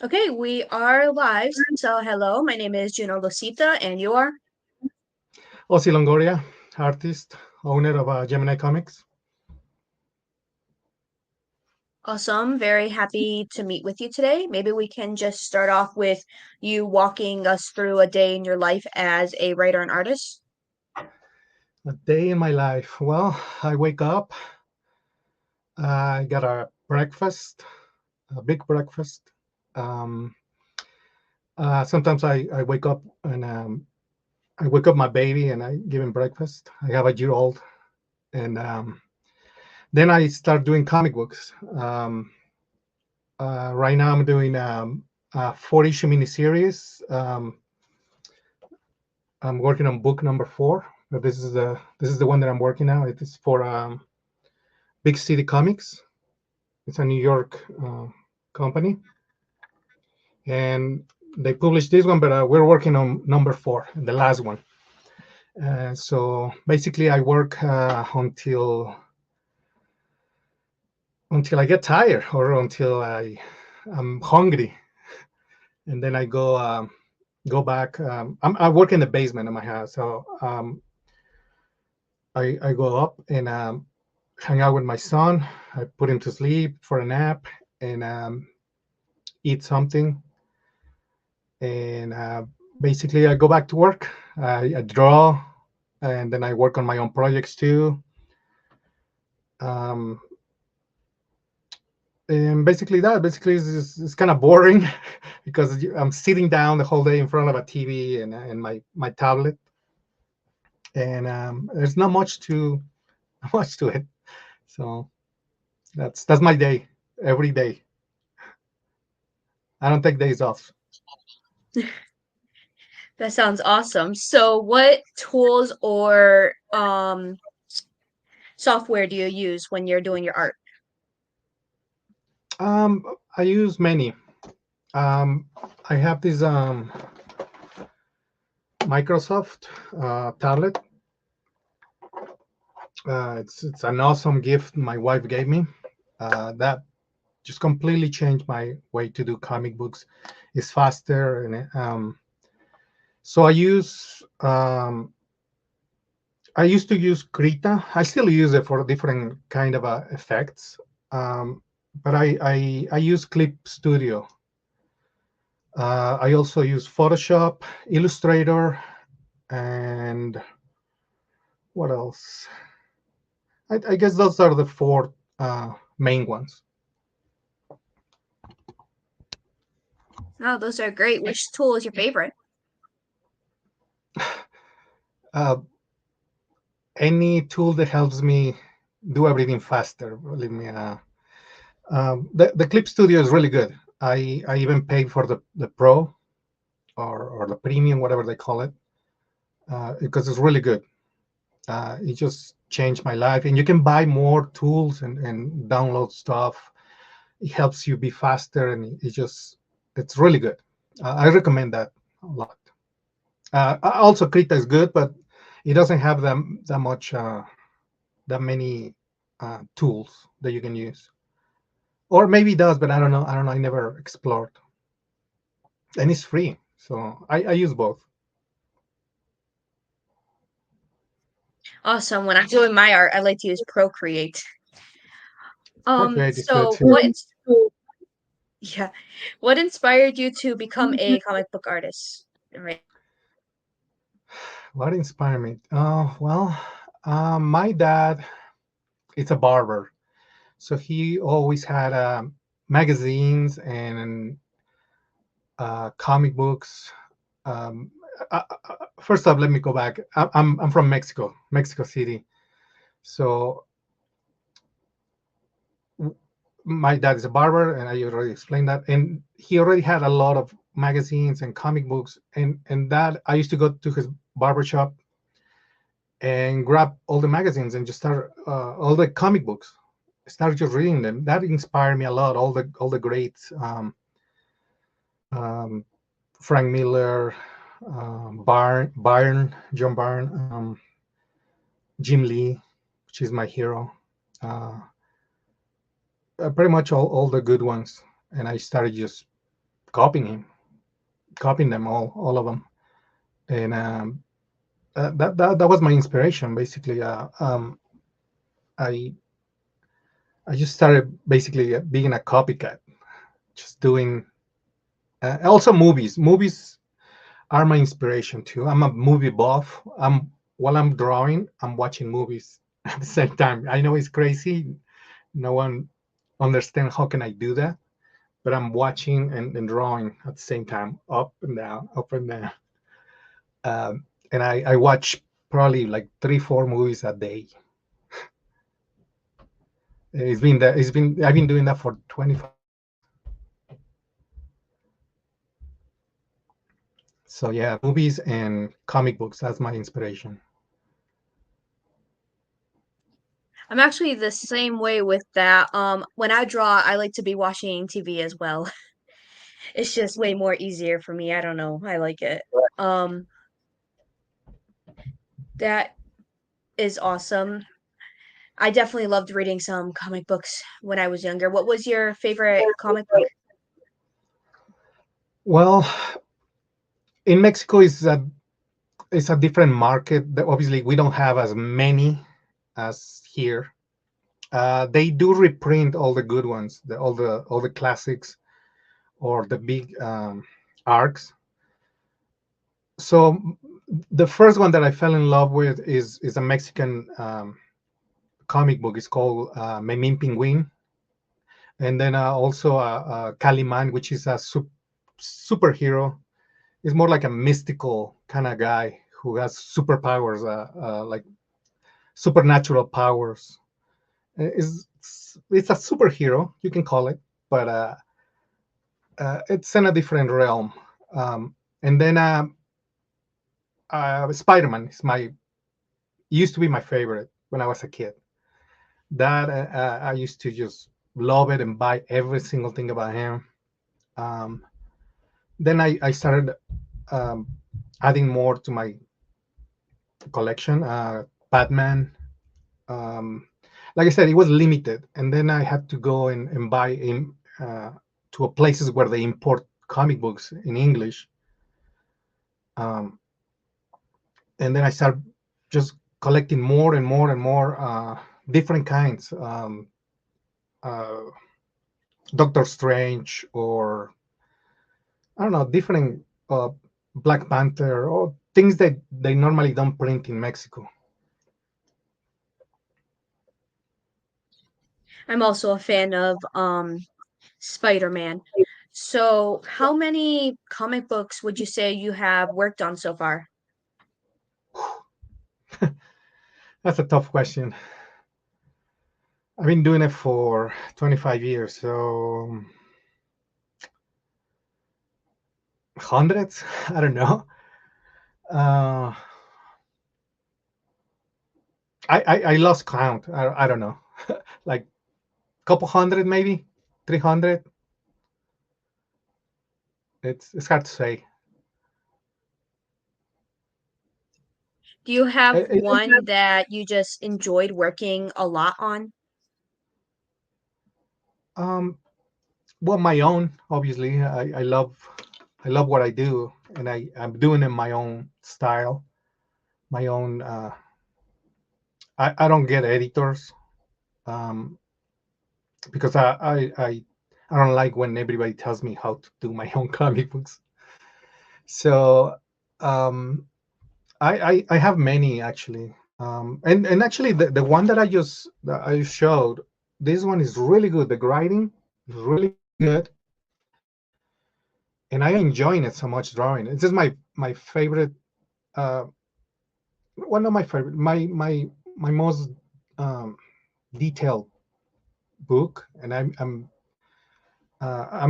Okay, we are live. So, hello, my name is Juno Losita, and you are Ozzy Longoria, artist, owner of Gemini Comics. awesome. Very happy to meet with you today. Maybe we can just start off with you walking us through a day in your life as a writer and artist. A day in my life. Well, I wake up, I got a breakfast, a big breakfast. Um, Sometimes I wake up and I wake up my baby and I give him breakfast. I have a year old, and then I start doing comic books. Right now, I'm doing a 4 issue miniseries. I'm working on book number four. This is the one that I'm working now. It is for Big City Comics. It's a New York company, and they published this one, but we're working on number four, the last one. So basically, I work until I get tired or until I'm hungry, and then I go back. I work in the basement of my house, so I go up and hang out with my son. I put him to sleep for a nap and eat something, and basically I go back to work. I draw, and then I work on my own projects too. Um, and basically it's kind of boring because I'm sitting down the whole day in front of a TV and my tablet, and there's not much to much to it. So that's my day every day. I don't take days off. That sounds awesome. So, what tools or software do you use when you're doing your art? Um, I use many. Um, I have this Microsoft tablet. It's an awesome gift my wife gave me. That just completely changed my way to do comic books. It's faster, and so I used to use Krita. I still use it for different kind of effects, but I use Clip Studio. I also use Photoshop, Illustrator, and what else? I guess those are the four main ones. Oh, those are great. Which tool is your favorite? Uh, any tool that helps me do everything faster. Believe me, the Clip Studio is really good. I even paid for the Pro or the Premium, whatever they call it, because it's really good. It just changed my life, and you can buy more tools and download stuff. It helps you be faster, and it's really good. I recommend that a lot. Also, Krita is good, but it doesn't have that much that many tools that you can use, or maybe it does, but I don't know. I don't know. I never explored, and it's free, so I use both. Awesome. When I'm doing my art, I like to use Procreate. Procreate is good So too. yeah, what inspired you to become a comic book artist? Right. What inspired me? Oh well, my dad is a barber, so he always had magazines and comic books. Um, First off, let me go back. I'm from Mexico, Mexico City. So my dad is a barber, and I already explained that. And he already had a lot of magazines and comic books, and that I used to go to his barber shop and grab all the magazines and just start all the comic books. Start just reading them. That inspired me a lot. All the greats, um, Frank Miller, John Byrne, Jim Lee, which is my hero. Uh, Pretty much all the good ones. And I started just copying them all of them, and that was my inspiration basically. I I just started basically being a copycat, just doing also movies. Movies are my inspiration too. I'm a movie buff. While I'm drawing, I'm watching movies at the same time. I know it's crazy. No one understands how can I do that, but I'm watching and drawing at the same time, up and down, up and down. And I watch probably like 3 4 movies a day. It's been I've been doing that for 25 years. So yeah, movies and comic books, that's my inspiration. I'm actually the same way with that. When I draw, I like to be watching TV as well. It's just way more easier for me. I don't know. I like it. Um, that is awesome. I definitely loved reading some comic books when I was younger. What was your favorite comic book? Well, in Mexico it's a different market. Obviously, we don't have as many as here. They do reprint all the good ones, all the classics or the big arcs. So the first one that I fell in love with is a Mexican comic book. It's called Memín Pinguin, and then also Caliman, which is a superhero. It's more like a mystical kind of guy who has superpowers, like supernatural powers. It's a superhero, you can call it, but it's in a different realm. And then Spider-Man is my used to be my favorite when I was a kid. That I used to just love it and buy every single thing about him. Um, then I started um, adding more to my collection. Batman. Um, like I said, it was limited, and then I had to go and buy in to a places where they import comic books in English. Um, and then I started just collecting more and more and more different kinds. Uh, Doctor Strange, or I don't know, different Black Panther, or things that they normally don't print in Mexico. I'm also a fan of Spider-Man. So, how many comic books would you say you have worked on so far? That's a tough question. I've been doing it for 25 years, so hundreds. I don't know. Uh, I lost count. I don't know, like a couple hundred, maybe 300. It's hard to say. Do you have It, it, one that you just enjoyed working a lot on? um, well, my own, obviously. I love what I do, and I'm doing it in my own style, my own. I don't get editors, um, because I don't like when everybody tells me how to do my own comic books. So um, I have many actually, and actually the one that I showed, this one is really good. The writing is really good, and I am enjoying it so much drawing. It's just my favorite, uh, one of my favorite, my most um, detailed book, and I'm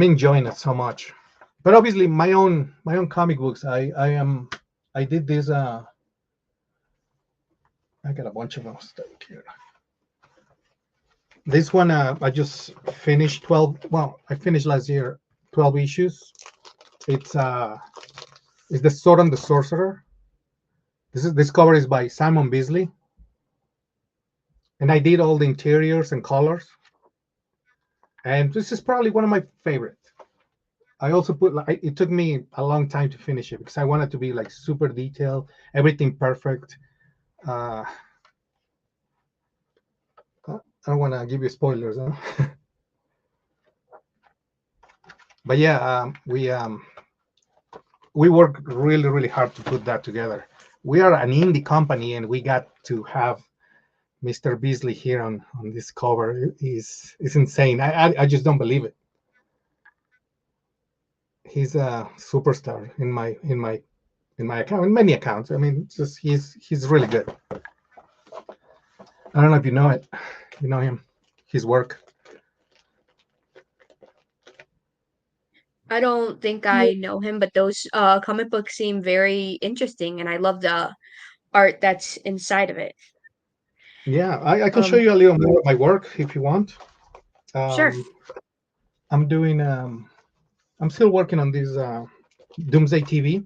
enjoying it so much. But obviously, my own comic books, I did this. I got a bunch of them stuck here. This one I just finished 12. Well, I finished last year 12 issues. It's uh it's the Sword and the Sorcerer. This cover is by Simon Beasley, and I did all the interiors and colors. And this is probably one of my favorites. I also put like it took me a long time to finish it because I wanted to be like super detailed, everything perfect. Uh, I don't want to give you spoilers, huh? But yeah, we worked really really hard to put that together. We are an indie company, and we got to have Mr. Beasley here on this cover. Is insane. I just don't believe it. He's a superstar in my account, in many accounts. I mean, it's just he's really good. I don't know if you know it. You know him, his work. I don't think I know him, but those comic books seem very interesting, and I love the art that's inside of it. Yeah, I can show Um, you a little more of my work if you want. sure. Um, I'm doing. I'm still working on this Doomsday TV.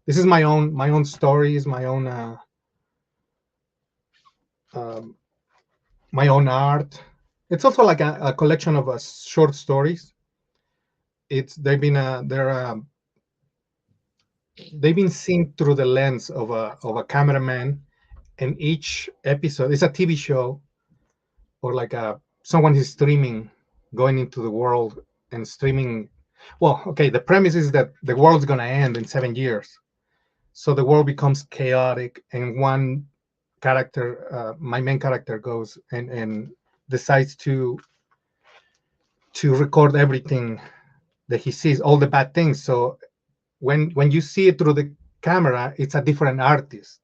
This is my own stories, um, my own art. It's also like a collection of short stories. It's they've been seen through the lens of a cameraman, and each episode is a TV show or like someone is streaming, going into the world and streaming. Well, okay, the premise is that the world's gonna end in 7 years, so the world becomes chaotic, and one character, my main character, goes and decides to record everything that he sees, all the bad things. So when you see it through the camera, it's a different artist.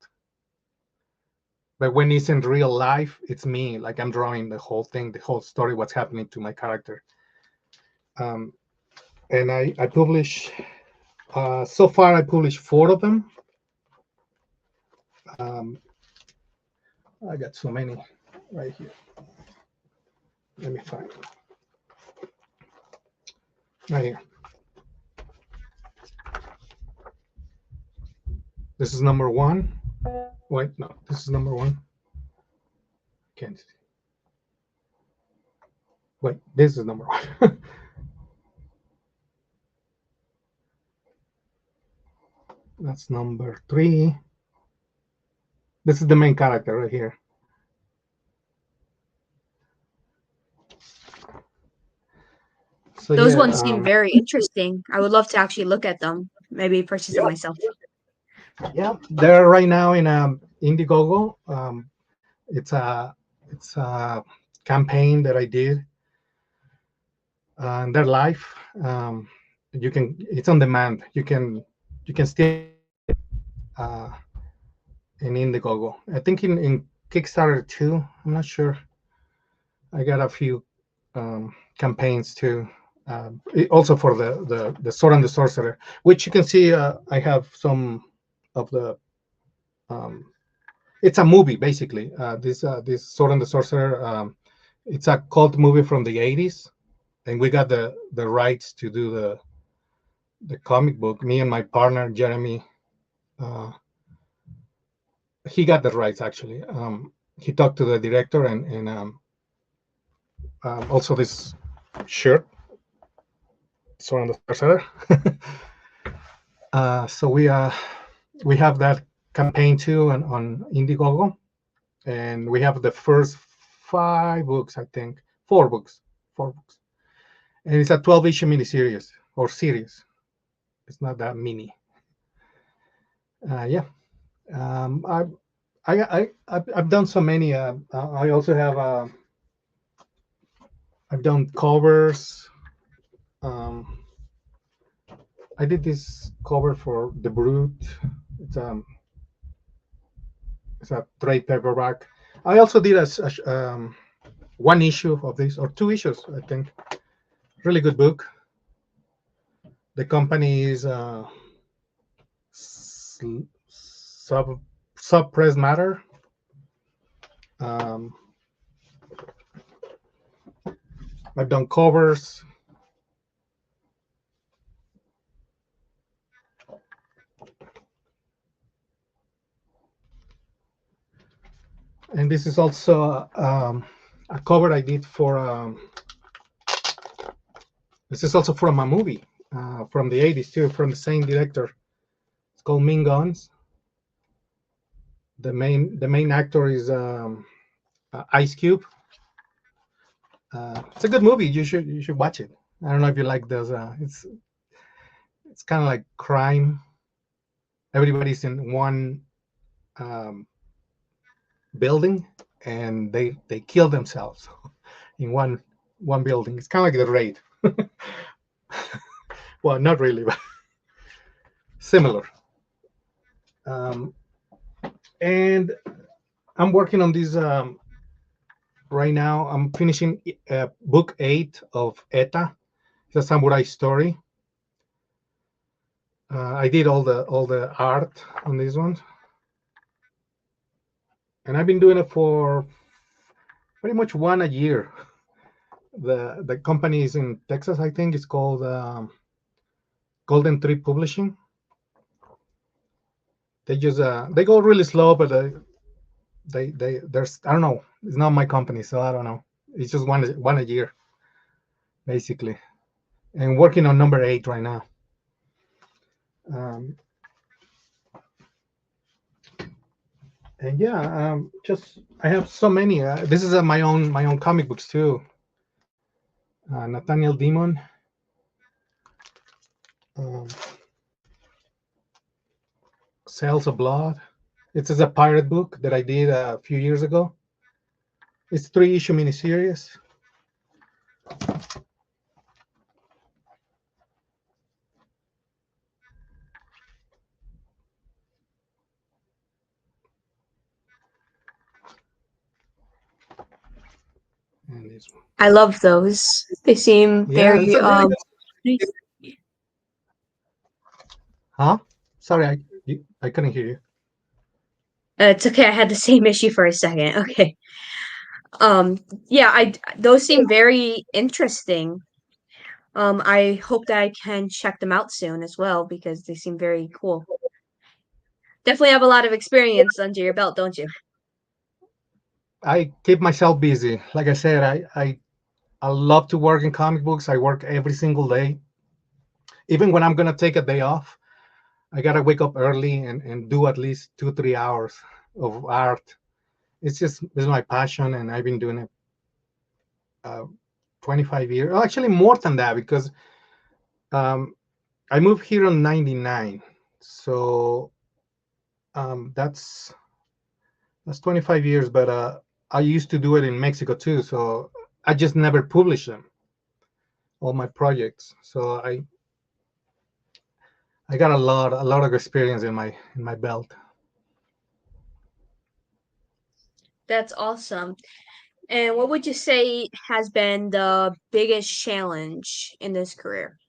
But when it's in real life, it's me. Like I'm drawing the whole thing, the whole story, what's happening to my character. Um, and I publish, so far I published four of them. Um, I got so many right here. Let me find them. Right here. This is number one. Wait, no, this is number one. Can't see. Wait, this is number one. That's number three. This is the main character right here. So Those yeah, ones seem very interesting. I would love to actually look at them, maybe purchase it yeah, myself. yeah. They're right now in Indiegogo. It's a campaign that I did, and they're live. Um, it's on demand. You can still uh, in Indiegogo. I think in Kickstarter too. I'm not sure. I got a few campaigns too. Also for the Sword and the Sorcerer, which you can see. I have some of the. Um, it's a movie basically. This Sword and the Sorcerer. It's a cult movie from the 80s, and we got the rights to do the comic book. Me and my partner Jeremy. Uh, he got the rights actually. He talked to the director, and also this shirt, Sword and the Sorcerer. So we have that campaign too on Indiegogo, and we have the first 5 books, I think, 4 books, 4 books, and it's a 12 issue miniseries or series. It's not that mini. Yeah, I. I've done so many. I also have. I've done covers. Um, I did this cover for The Brute. It's um it's a trade paperback. I also did one issue of this, or 2 issues, I think. Really good book. The company is sub sub press matter. Um, I've done covers, and this is also a cover I did for. This is also from a movie. from the 80s too, from the same director. It's called Mean Guns. The main actor is Ice Cube. It's a good movie. You should watch it. I don't know if you like those. It's kind of like crime. Everybody's in one um, building, and they kill themselves in one building. It's kind of like the raid. Well, not really, but similar. Um, and I'm working on this right now. I'm finishing book 8 of Eta. It's a samurai story. I did all the art on this one, and I've been doing it for pretty much one a year. The company is in Texas, I think. It's called Golden Tree Publishing. They go really slow, but there's, I don't know. It's not my company, so I don't know. It's just one a year, basically, and working on number 8 right now. Um, and yeah, just I have so many. This is my own comic books too. Nathaniel Demon, um, Cells of Blood. It is a pirate book that I did a few years ago. It's 3-issue miniseries. And this one. I love those. They seem Yeah, it's very a really good. nice. Huh? Sorry, I couldn't hear you. It's okay. I had the same issue for a second. Okay. Um, yeah, those seem very interesting. I hope that I can check them out soon as well because they seem very cool. Definitely have a lot of experience under your belt, don't you? I keep myself busy. Like I said, I love to work in comic books. I work every single day. Even when I'm gonna take a day off, I gotta wake up early and do at least 2-3 hours of art. It's my passion, and I've been doing it uh, 25 years. Oh, actually, more than that, because um, I moved here in '99, so that's 25 years. But I used to do it in Mexico too, so I just never published them, all my projects. So I got a lot of experience in my belt. That's awesome. And what would you say has been the biggest challenge in this career?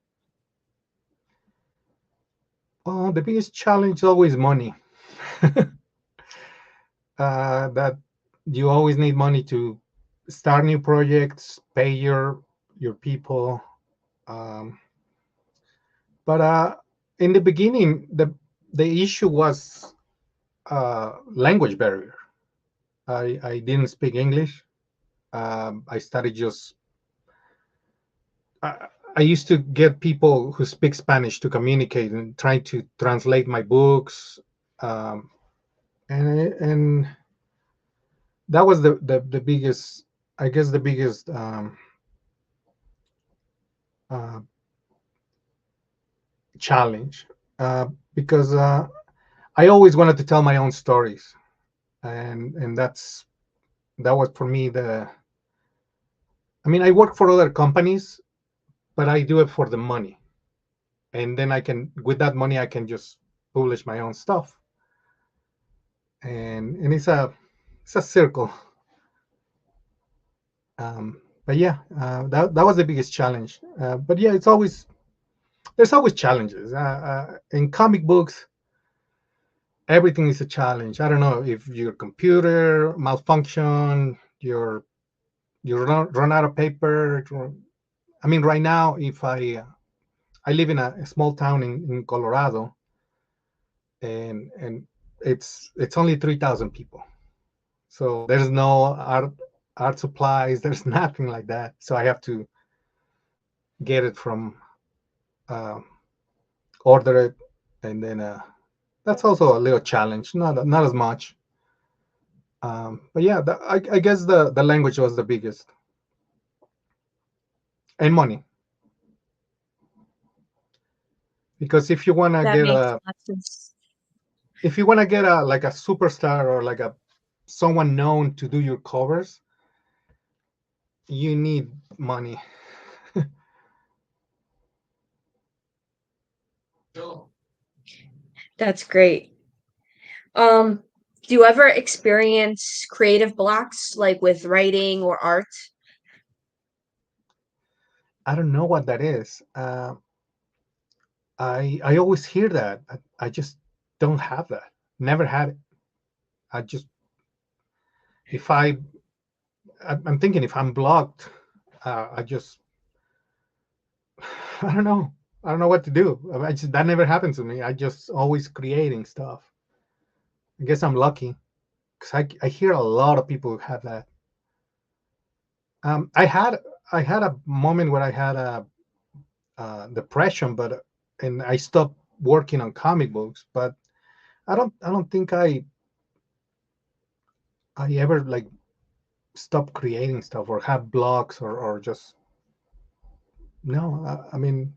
The biggest challenge is always money. That you always need money to start new projects, pay your people. Um, but in the beginning, the issue was language barrier. I didn't speak English. I started just. I used to get people who speak Spanish to communicate and trying to translate my books, um, and that was the biggest, I guess, the biggest uh, challenge, because I always wanted to tell my own stories, and that was for me the. I mean, I work for other companies, but I do it for the money, and then with that money, I can just publish my own stuff, and it's a circle. But yeah, that was the biggest challenge. But yeah, there's always challenges in comic books. Everything is a challenge. I don't know if your computer malfunction, you run out of paper. I mean, right now, if I live in a small town in Colorado, and it's only 3,000 people, so there's no art supplies. There's nothing like that. So I have to get it from uh, order it, and then that's also a little challenge. Not as much. But yeah, I guess the language was the biggest, and money. Because That makes lots of if you want to get a like a superstar or like a someone known to do your covers, you need money. That's great. Um, do you ever experience creative blocks like with writing or art? I don't know what that is. I always hear that. I just don't have that. Never had it. I just if I'm thinking if I'm blocked, I just I don't know. I don't know what to do. I just that never happened to me. I just always creating stuff. I guess I'm lucky because I hear a lot of people who have that. Um, I had I had a moment where I had a depression, but and I stopped working on comic books. But I don't think I ever like stop creating stuff or have blogs or just no. I mean,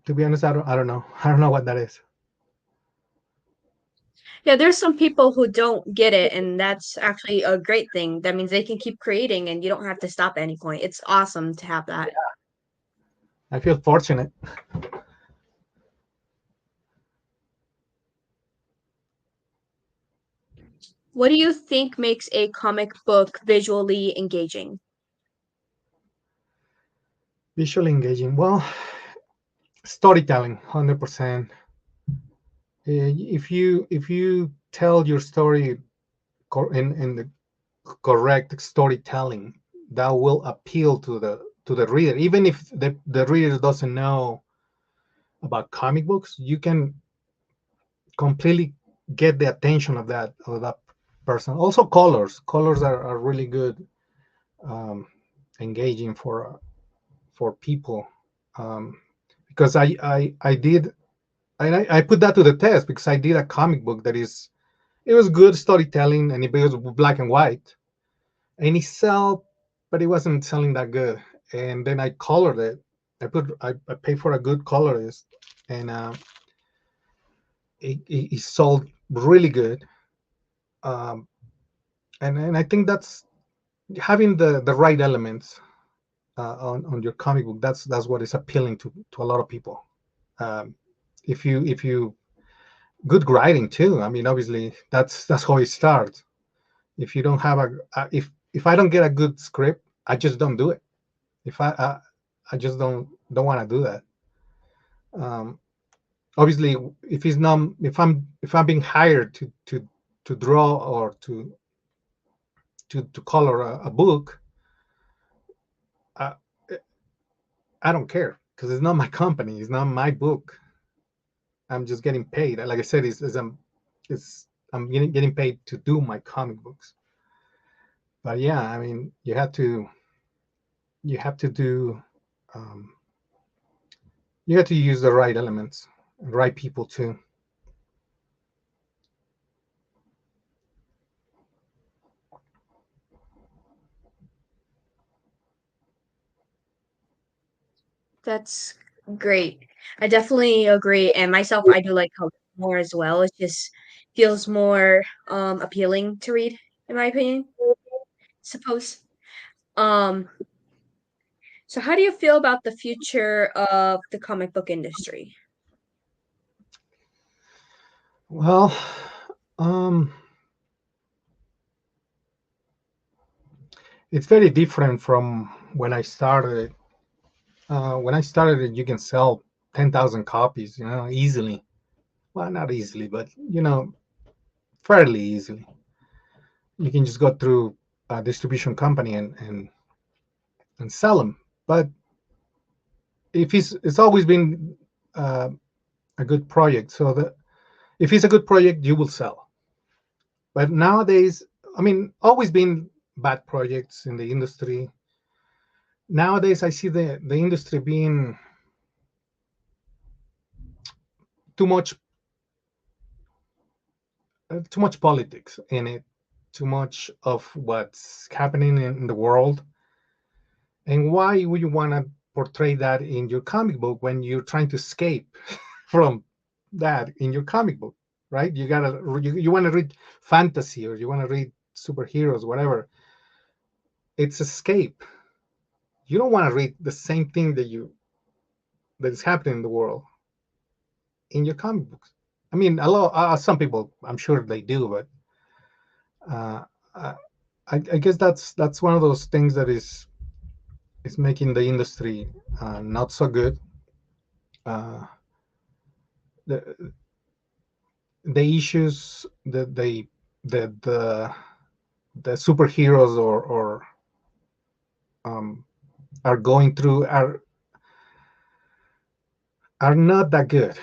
to be honest, I don't know. I don't know what that is. Yeah, there's some people who don't get it, and that's actually a great thing. That means they can keep creating and you don't have to stop at any point. It's awesome to have that. I feel fortunate. What do you think makes a comic book visually engaging? Visually engaging. Well, storytelling, 100%. If you tell your story in the correct storytelling, that will appeal to the reader. Even if the reader doesn't know about comic books, you can completely get the attention of that person. Also, colors are really good, um, engaging for people, um, because I did I put that to the test because I did a comic book that is it was good storytelling and it was black and white and it sell, but it wasn't selling that good. And then I colored it. I paid for a good colorist, and it sold really good. Um, and I think that's having the right elements on your comic book. That's what is appealing to a lot of people. Um, if you good writing too. I mean, obviously that's how it starts. If you don't have if I don't get a good script, I just don't do it. If I just don't want to do that. Um, Obviously, if I'm being hired to draw or to color a book, I, I don't care because it's not my company, it's not my book. I'm just getting paid. Like I said, I'm getting paid to do my comic books. But yeah, I mean, you have to do um, you have to use the right elements, right people too. That's great. I definitely agree. And myself, I do like color more as well. It just feels more appealing to read, in my opinion, suppose. Um, so how do you feel about the future of the comic book industry? Well, um, it's very different from when I started. When I started it, you can sell 10,000 copies, easily. Well, not easily, but fairly easily. You can just go through a distribution company and sell them. But if it's always been uh, a good project, so that if it's a good project, you will sell. But nowadays, I mean, always been bad projects in the industry. nowadays I see the industry being too much too much politics in it, too much of what's happening in the world. And why would you want to portray that in your comic book when you're trying to escape from that in your comic book, right? You want to read fantasy or you want to read superheroes, whatever. It's escape. You don't want to read the same thing that is happening in the world in your comic books. I mean, a lot. Some people, I'm sure they do, but uh, I, I guess that's one of those things that is making the industry not so good. Uh, the the issues that the superheroes or um, are going through are not that good.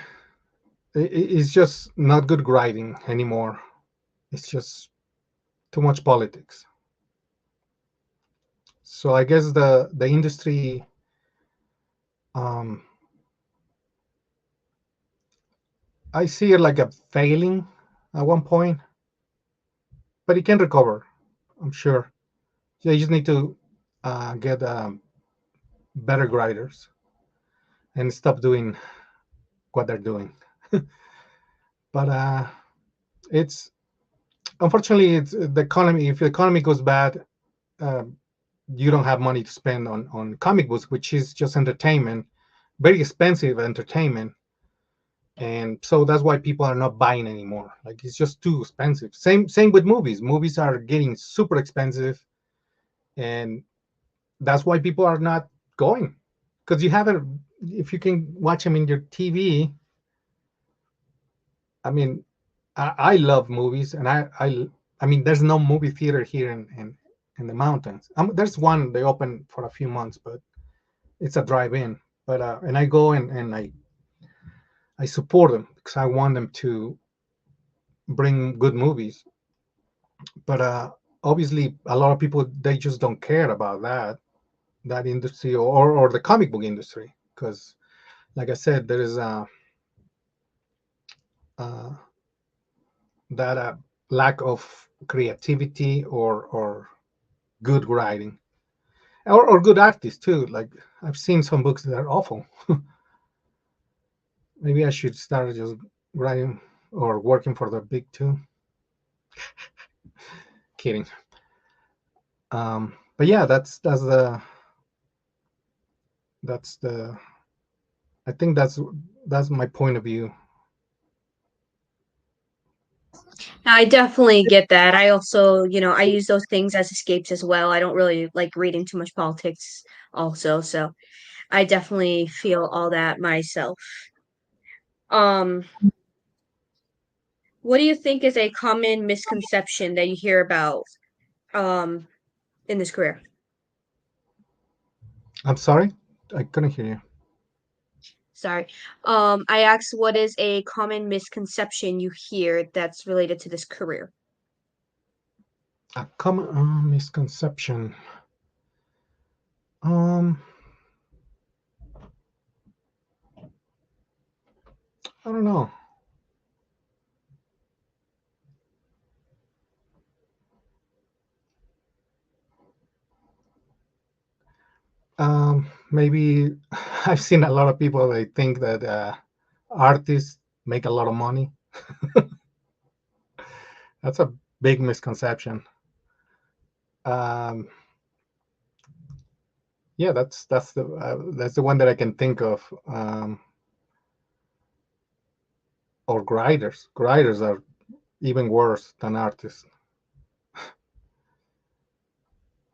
It's just not good writing anymore. It's just too much politics. So I guess the industry um, I see it like a failing at one point, but it can recover. I'm sure. So you just need to get better writers and stop doing what they're doing. But it's unfortunately it's the economy. If the economy goes bad, uh, you don't have money to spend on comic books, which is just entertainment, very expensive entertainment, and so that's why people are not buying anymore. Like it's just too expensive. Same with movies. Movies are getting super expensive, and that's why people are not going because you have it. If you can watch them in your TV, I mean, I love movies, and I mean, there's no movie theater here in the mountains. There's one they open for a few months, but it's a drive-in. But and I go and I support them because I want them to bring good movies. But obviously, a lot of people they just don't care about that industry or the comic book industry because, like I said, there is uh, that lack of creativity or good writing or good artists too. Like I've seen some books that are awful. Maybe I should start just writing or working for the big two. Kidding. But yeah, that's the I think that's my point of view. I definitely get that. I also, I use those things as escapes as well. I don't really like reading too much politics also, so I definitely feel all that myself. Um, what do you think is a common misconception that you hear about um in this career? I'm sorry, I couldn't hear you. Sorry. I asked what is a common misconception you hear that's related to this career? A common misconception. Um, I don't know. Maybe I've seen a lot of people. They think that artists make a lot of money. That's a big misconception. Um, yeah, that's the one that I can think of. Or writers. Writers are even worse than artists.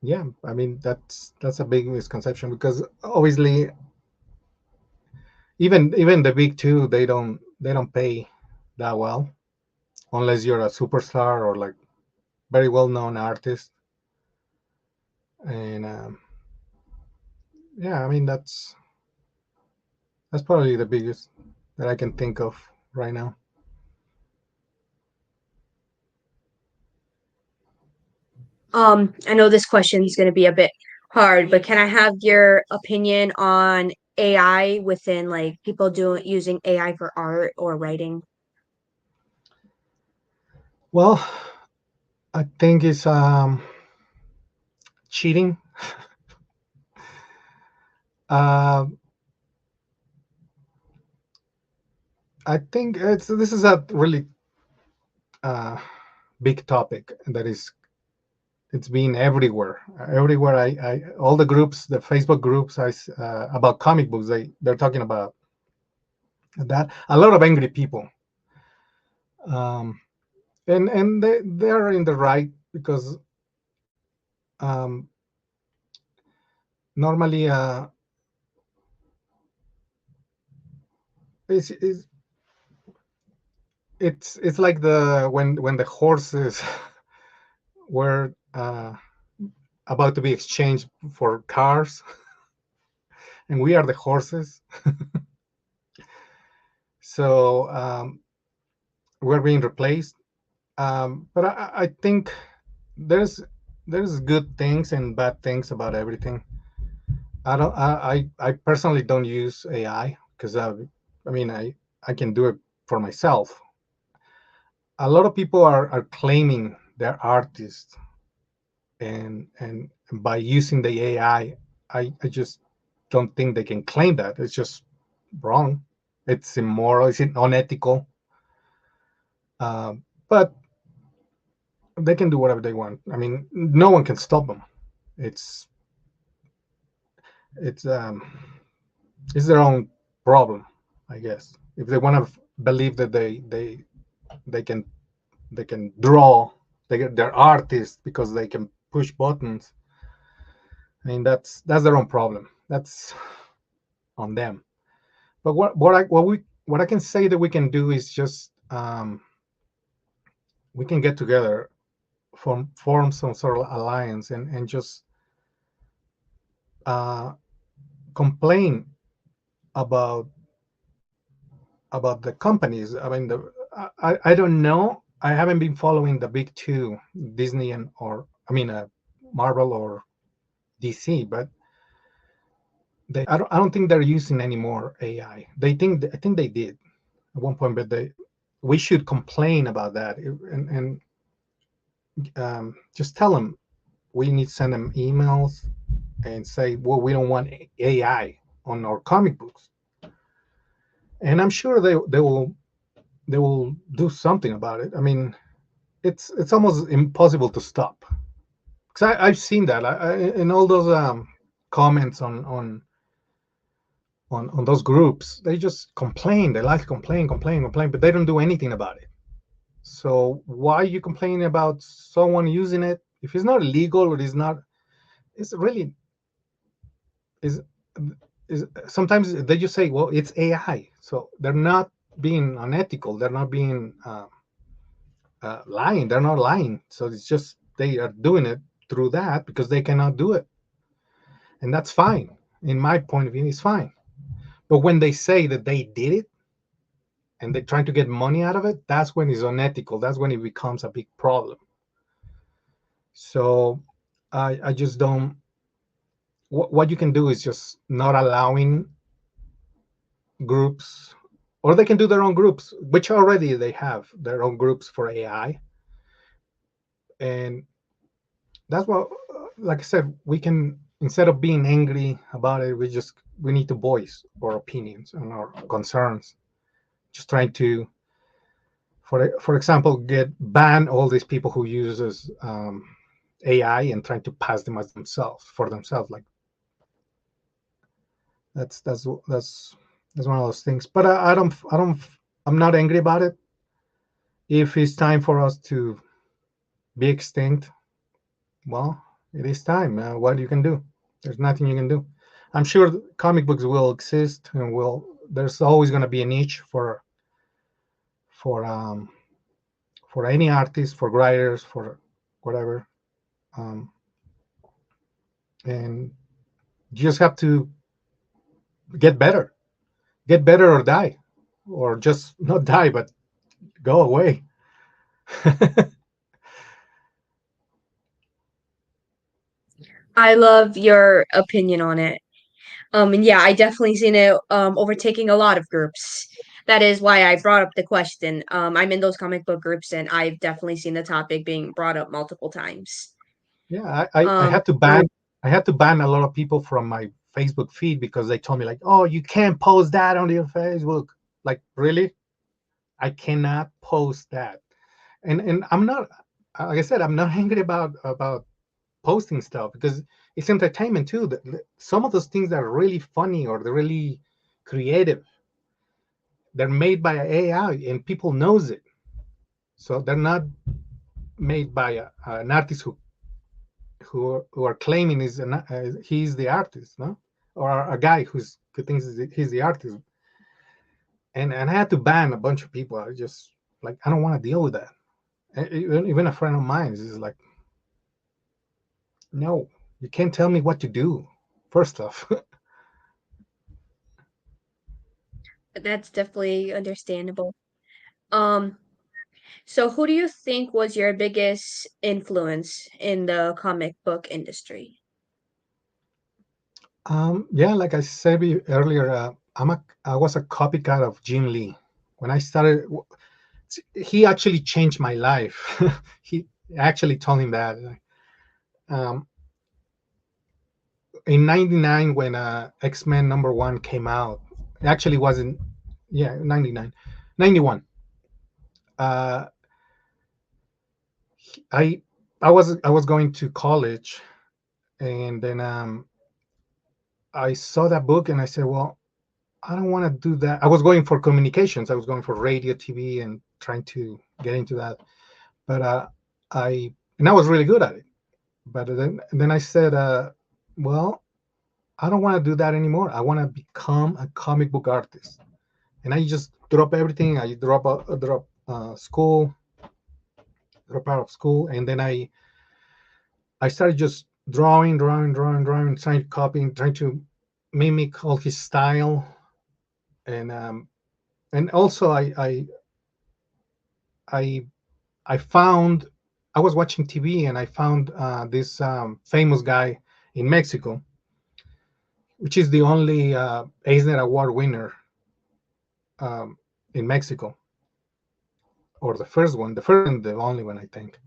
Yeah, I mean that's a big misconception because obviously even the big two they don't pay that well unless you're a superstar or like very well known artist. And yeah, I mean that's probably the biggest that I can think of right now. I know this question is going to be a bit hard, but can I have your opinion on AI within like people doing using AI for art or writing? Well, I think it's cheating. Uh, I think this is a really uh, big topic that is it's been everywhere. Everywhere, all the groups, the Facebook groups, about comic books, they're talking about that. A lot of angry people, um, and they're in the right because um, normally it's it's like the when the horses were about to be exchanged for cars, and we are the horses. So we're being replaced. But I think there's there's good things and bad things about everything. I don't. I personally don't use AI because I mean I can do it for myself. A lot of people are claiming they're artists, and by using the AI, I just don't think they can claim that. It's just wrong. It's immoral. It's unethical. But they can do whatever they want. I mean, no one can stop them. It's it's um it's their own problem, I guess. If they want to believe that they can they can draw, they're artists because they can push buttons. I mean, that's their own problem. That's on them. But what I can say that we can do is just we can get together, form some sort of alliance, and just uh, complain about the companies. I mean, I don't know. I haven't been following the big two, Disney and or I mean, Marvel or DC, but I don't think they're using any more AI. I think they did at one point, but we should complain about that and just tell them we need to send them emails and say, well, we don't want AI on our comic books, and I'm sure they will do something about it. I mean, it's almost impossible to stop because I've seen that in all those comments on those groups. They just complain. They like to complain, but they don't do anything about it. So why are you complaining about someone using it if it's not illegal or it's not? It's really is is sometimes they just say, well, it's AI, so they're not being unethical. They're not being lying. They're not lying. So it's just they are doing it through that because they cannot do it, and that's fine. In my point of view, it's fine. But when they say that they did it and they're trying to get money out of it, that's when it's unethical. That's when it becomes a big problem. So I just don't. What you can do is just not allowing groups, or they can do their own groups, which already they have their own groups for AI, and that's what, like I said, we can, instead of being angry about it, we need to voice our opinions and our concerns. Just trying to, for example, get ban all these people who uses AI and trying to pass them as themselves for themselves. Like that's that's one of those things. But I'm not angry about it. If it's time for us to be extinct, well, it is time. What you can do? There's nothing you can do. I'm sure comic books will exist and will. There's always going to be a niche for um, for any artist, for writers, for whatever, um, and you just have to get better, get better or die, or just not die but go away. I love your opinion on it. And yeah, I definitely seen it overtaking a lot of groups. That is why I brought up the question. I'm in those comic book groups and I've definitely seen the topic being brought up multiple times. Yeah, I Um, had to ban I had to ban a lot of people from my Facebook feed because they told me like, oh, you can't post that on your Facebook. Like, really? I cannot post that. And I'm not, like I said, I'm not angry about posting stuff because it's entertainment too. Some of those things that are really funny or they're really creative, they're made by AI and people knows it. So they're not made by an artist who are claiming he's the artist, no, or a guy who thinks he's the artist. And I had to ban a bunch of people. I just like I don't want to deal with that. Even a friend of mine is like, no, you can't tell me what to do. First off, that's definitely understandable. Um, so who do you think was your biggest influence in the comic book industry? yeah, like I said earlier, I was a copycat of Jim Lee. When I started, he actually changed my life. He actually told him that. Um, in '99 when X-Men #1 came out, it actually wasn't. Yeah, '99, '91. Uh, I I was going to college, and then I saw that book, and I said, well, I don't want to do that. I was going for communications. I was going for radio, TV, and trying to get into that. But I was really good at it. But then I said, well, I don't want to do that anymore. I want to become a comic book artist. And I just drop everything. I drop school, drop out of school, and then I started just drawing, trying to copy, trying to mimic all his style, and also I I found I was watching TV and I found this famous guy in Mexico, which is the only Eisner Award winner um, in Mexico, or the first and the only one, I think.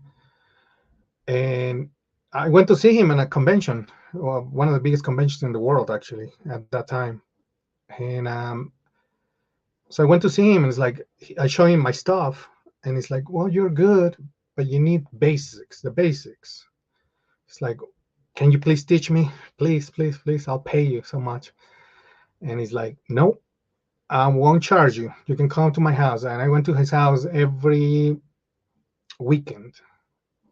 And I went to see him in a convention, well, one of the biggest conventions in the world, actually, at that time. And so I went to see him, and it's like I show him my stuff, and he's like, "Well, you're good, but you need basics, the basics." It's like, "Can you please teach me, please, please, please? I'll pay you so much." And he's like, "No, I won't charge you. You can come to my house." And I went to his house weekend,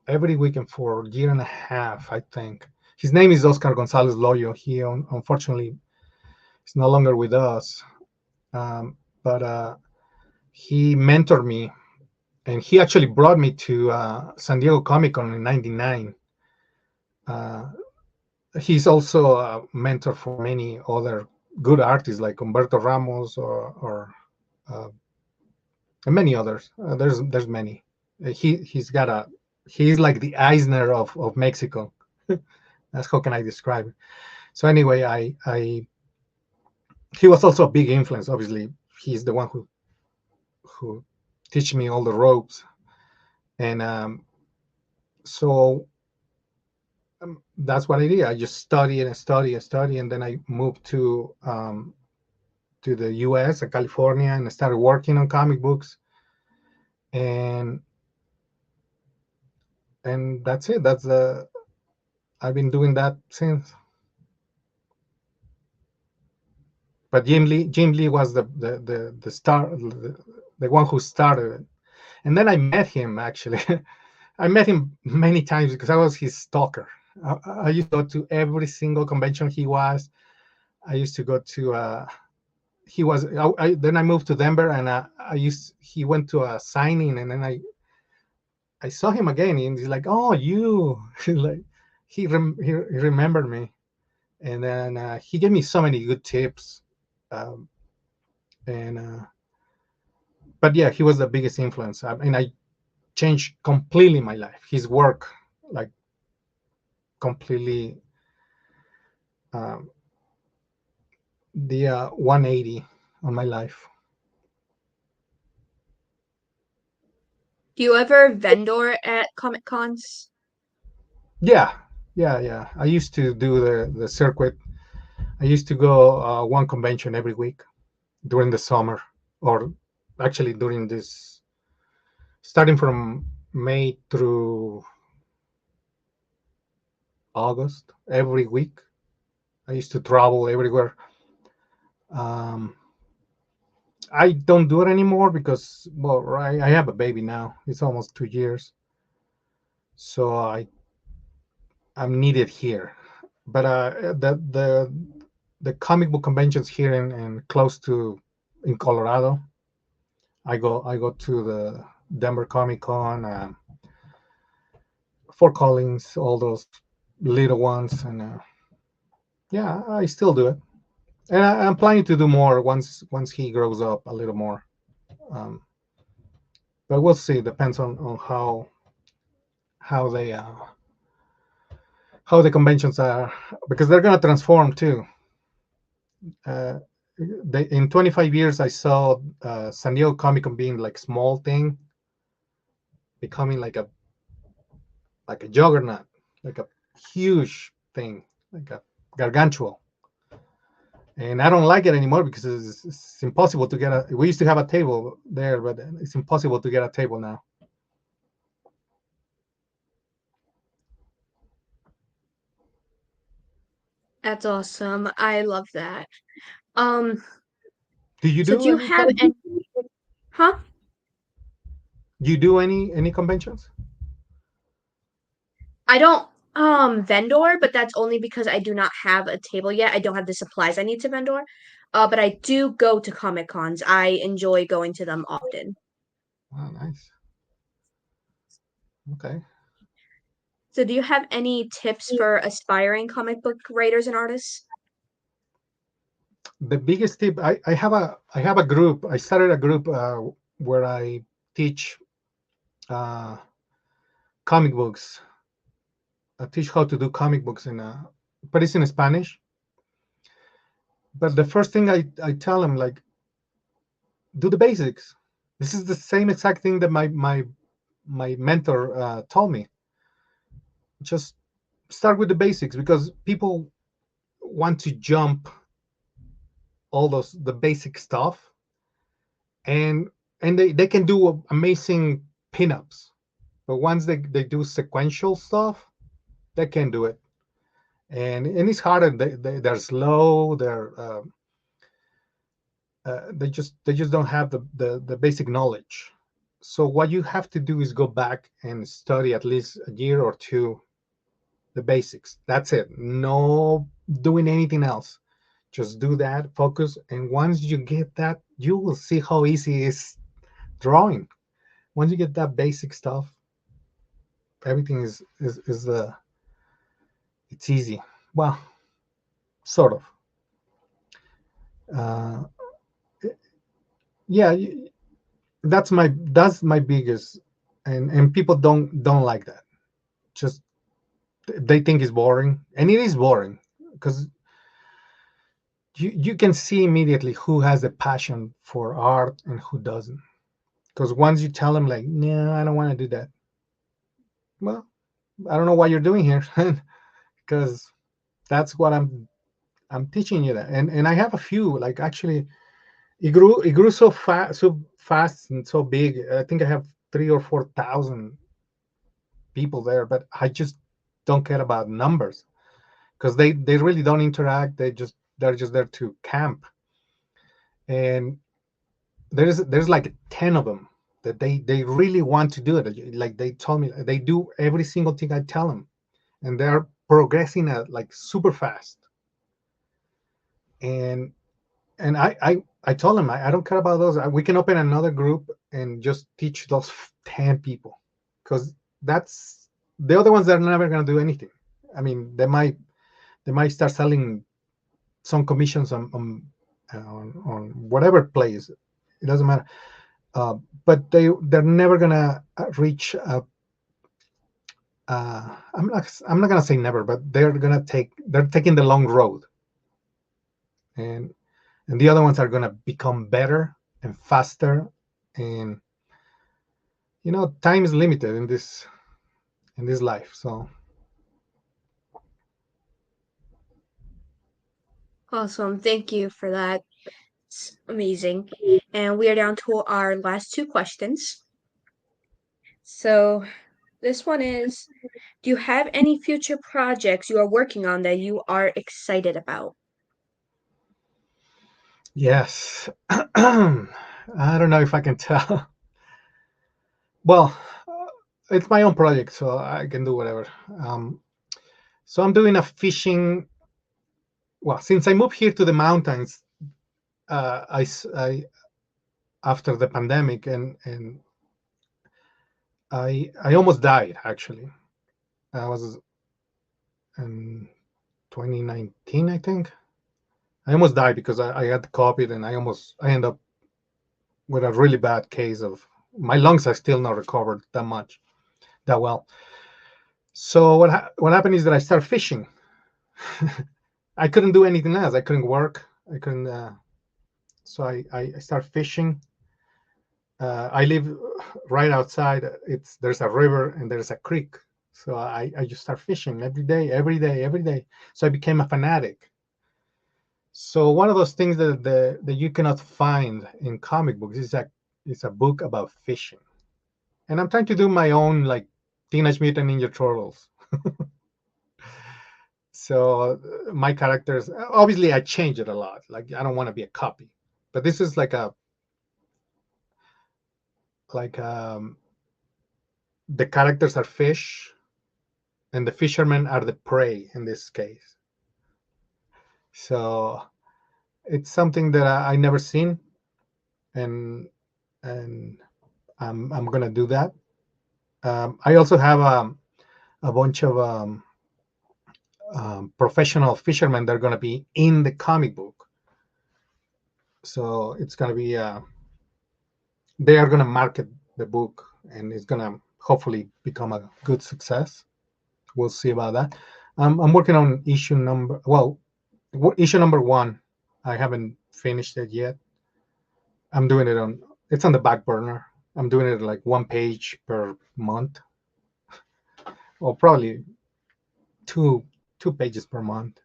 every weekend for a year and a half, I think. His name is Oscar Gonzalez Loyo. He unfortunately is no longer with us, but he mentored me, and he actually brought me to San Diego Comic Con in '99. Uh, he's also a mentor for many other good artists like Humberto Ramos or uh, and many others. There's many. He's like the Eisner of Mexico. That's how can I describe it. So anyway, I he was also a big influence. Obviously, he's the one who teach me all the ropes, and so that's what I did. I just study, and then I moved to the U.S. and California, and I started working on comic books, and that's it. I've been doing that since. But Jim Lee was the star, the one who started it. And then I met him actually. I met him many times because I was his stalker. I used to go to every single convention he was. I used to go to. He was. Then I moved to Denver, and He went to a signing, and then I saw him again, and he's like, "Oh, you!" Like he remembered me, and then he gave me so many good tips, um, and but yeah, he was the biggest influence, and I changed completely my life. His work, like completely. um, the 180 on my life. Do you ever vendor at Comic Cons? Yeah, yeah. I used to do the circuit. I used to go one convention every week during the summer, or actually during this, starting from May through August, every week. I used to travel everywhere. Um, I don't do it anymore because, well, I have a baby now. It's almost 2 years, so I'm needed here. But the comic book conventions here in close to in Colorado, I go to the Denver Comic Con, Fort Collins, all those little ones, and yeah, I still do it. And I'm planning to do more once he grows up a little more. Um, but we'll see. Depends on how they how the conventions are, because they're gonna transform too. Uh, in 25 years, I saw San Diego Comic Con being like small thing, becoming like a juggernaut, like a huge thing, like a gargantual. And I don't like it anymore because it's impossible to get a. We used to have a table there, but it's impossible to get a table now. That's awesome. I love that. Um, Do you so do do you any have comic? any, huh? Do you do any conventions? I don't vendor, but that's only because I do not have a table yet. I don't have the supplies I need to vendor. But I do go to Comic Cons. I enjoy going to them often. Oh, nice. Okay. So do you have any tips for aspiring comic book writers and artists? The biggest tip, I have a group. I started a group where I teach uh, comic books. I teach how to do comic books but it's in Spanish. But the first thing I tell them, like, do the basics. This is the same exact thing that my mentor told me. Just start with the basics, because people want to jump all those the basic stuff, and they can do amazing pinups, but once they do sequential stuff, they can do it. And it's harder. They're slow. They just don't have the basic knowledge. So what you have to do is go back and study at least a year or two, the basics. That's it. No doing anything else. Just do that, focus, and once you get that, you will see how easy it is drawing. Once you get that basic stuff, everything is it's easy. Well, sort of. Uh, yeah, that's my biggest, and people don't like that. Just they think it's boring, and it is boring because you can see immediately who has a passion for art and who doesn't. Because once you tell them like, no, I don't want to do that. Well, I don't know what you're doing here, because that's what I'm teaching you that. And I have a few, like, actually it grew so fast and so big. I think I have 3 or 4 thousand people there, but I just don't care about numbers because they really don't interact. They're just there to camp. And there's like 10 of them that they really want to do it. Like, they told me they do every single thing I tell them, and they're progressing at like super fast. And I told them I don't care about those. We can open another group and just teach those 10 people, because that's the other ones that are never going to do anything. I mean, they might start selling some commissions on whatever place. It doesn't matter. But they're never going to reach I'm not gonna say never, but they're taking the long road, and the other ones are gonna become better and faster, and time is limited in this life. So Awesome. Thank you for that. It's amazing. And we are down to our last two questions. So this one is, do you have any future projects you are working on that you are excited about? yes, I don't know if I can tell. Well, it's my own project, so I can do whatever. Um, so I'm doing a fishing. Well, since I moved here to the mountains, I after the pandemic, and I almost died actually. I was in 2019, I think. I almost died because I had COVID, and I ended up with a really bad case of my lungs are still not recovered that well. So what happened is that I started fishing. I couldn't do anything else. I couldn't work. I couldn't. So I started fishing. I live right outside. There's a river and there's a creek. So I just start fishing every day, every day, every day. So I became a fanatic. So one of those things that you cannot find in comic books is a book about fishing. And I'm trying to do my own like Teenage Mutant Ninja Turtles. So my characters, obviously I change it a lot. Like I don't want to be a copy, but this is like the characters are fish, and the fishermen are the prey in this case. So it's something that I never seen, and and I'm gonna do that. I also have a bunch of professional fishermen that are gonna be in the comic book. So it's gonna be they are gonna market the book, and it's gonna hopefully become a good success. We'll see about that. I'm working on issue number one. I haven't finished it yet. I'm doing it on. It's on the back burner. I'm doing it like one page per month, or probably two two pages per month.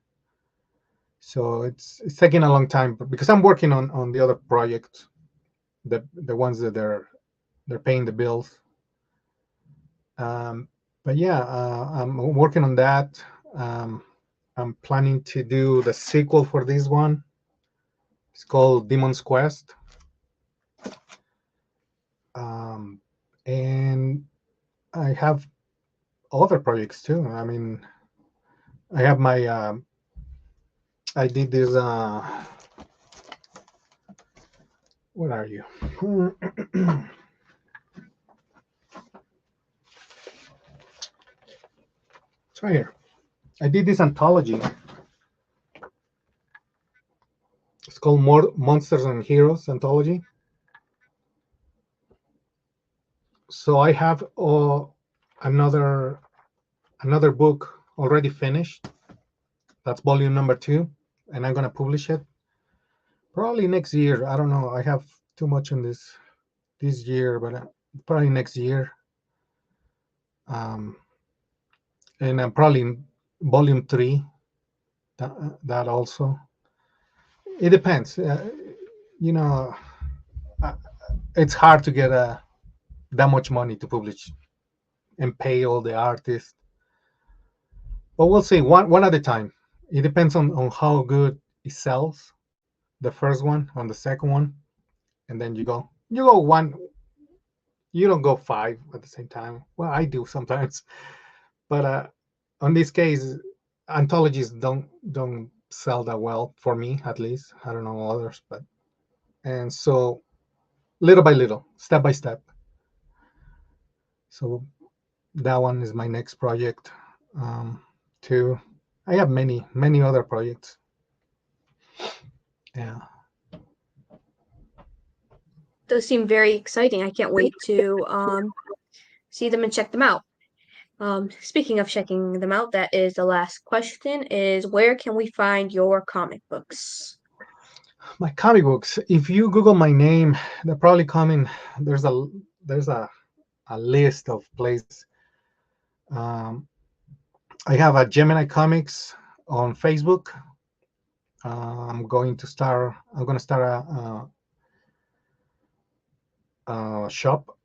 So it's taking a long time, because I'm working on the other projects, the ones that they're paying the bills. Um, but yeah, I'm working on that. Um, I'm planning to do the sequel for this one. It's called Demon's Quest. Um, and I have other projects too. I mean, I have my I did this. What are you? It's right here. I did this anthology. It's called More Monsters and Heroes Anthology. So I have another another book already finished. That's volume number two, and I'm gonna publish it probably next year. I don't know. I have too much in this year, but probably next year. Um, and I'm probably in volume three. That also. It depends. You know, uh, it's hard to get that much money to publish and pay all the artists. But we'll see, one at a time. It depends on how good it sells. The first one, on the second one, and then you go one. You don't go five at the same time. Well, I do sometimes, but on this case, anthologies don't sell that well for me, at least. I don't know others, but and so little by little, step by step. So that one is my next project. Um, too. I have many other projects. Yeah. Those seem very exciting. I can't wait to see them and check them out. Speaking of checking them out, that is the last question is where can we find your comic books? My comic books. If you Google my name, they're probably coming. There's a list of places. Um, I have a Gemini Comics on Facebook. I'm going to start a shop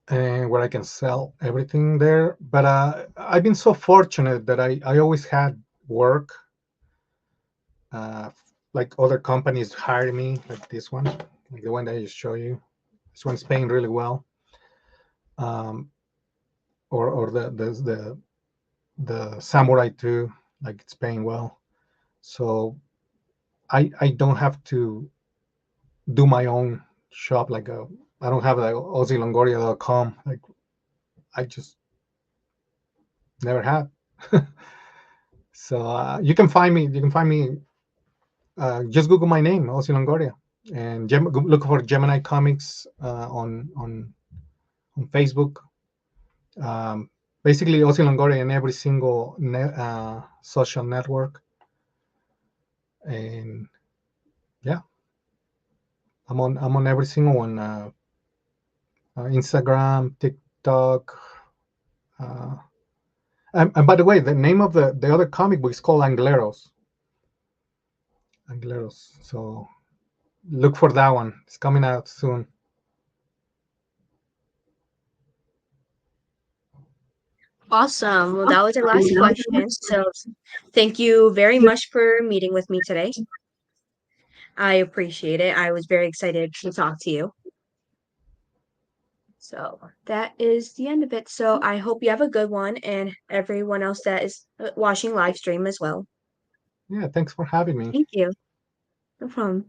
and where I can sell everything there. But I've been so fortunate that I always had work. Uh, like other companies hire me, like this one, like the one that I just show you. This one's paying really well. Um, or the Samurai 2, like it's paying well. So I don't have to do my own shop. I don't have like OzzyLongoria.com. Like I just never had. So you can find me. You can find me. Just Google my name, Ozzy Longoria, and look for Gemini Comics on Facebook. Um, Basically, Ozzy Longoria in every single social network, and yeah, I'm on every single one. Instagram, TikTok. Uh, and by the way, the name of the other comic book is called Angleros. Angleros. So look for that one. It's coming out soon. Awesome. Well, that was our last question. So thank you very much for meeting with me today. I appreciate it. I was very excited to talk to you. So that is the end of it. So I hope you have a good one and everyone else that is watching live stream as well. Yeah, thanks for having me. Thank you. No problem.